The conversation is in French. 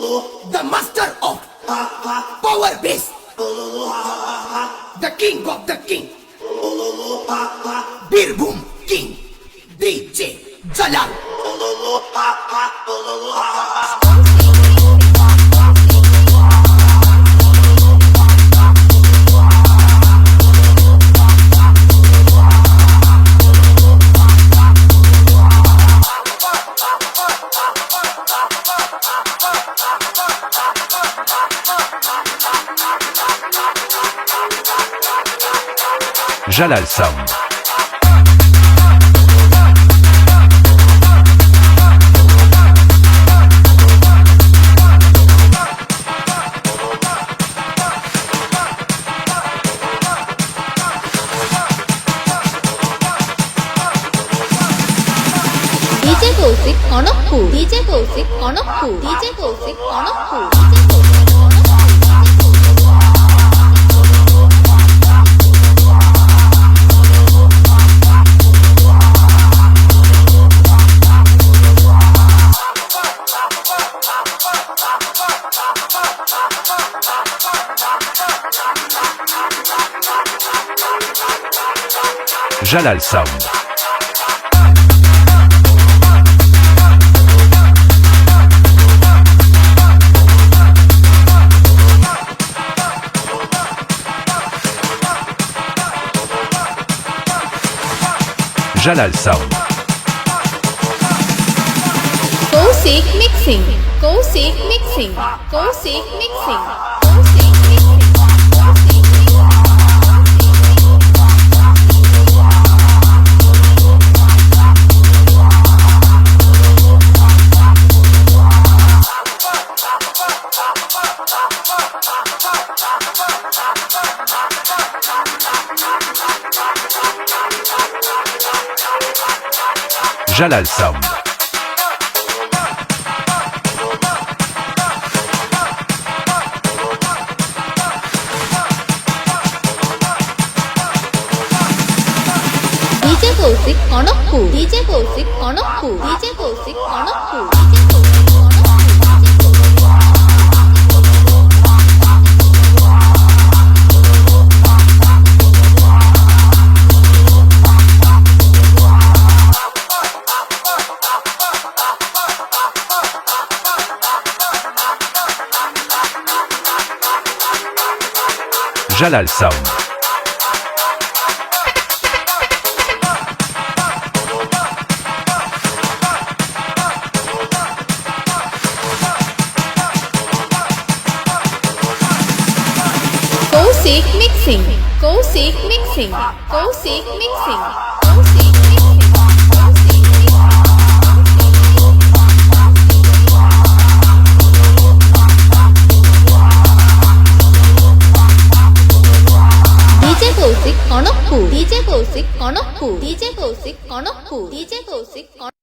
the master of power bass, the king of the king, Birbhum King, DJ Jalal. Jalal Sound. DJ Kaushik Kanakpur, DJ Kaushik Kanakpur, DJ Kaushik Kanakpur, Jalal Sound. Jalal Sound. Kaushik Mixing, Kaushik Mixing, Kaushik Mixing. Jalal Sound. DJ Kaushik Kanakpur, DJ Kaushik Kanakpur, DJ Kaushik Kanakpur. Jalal Sound. Kaushik Mixing, Kaushik Mixing, Kaushik Mixing, Kaushik Mixing. DJ Kaushik Kanakpur, DJ Kaushik Kanakpur, DJ Kaushik Kanakpur, DJ Kaushik Kanakpur.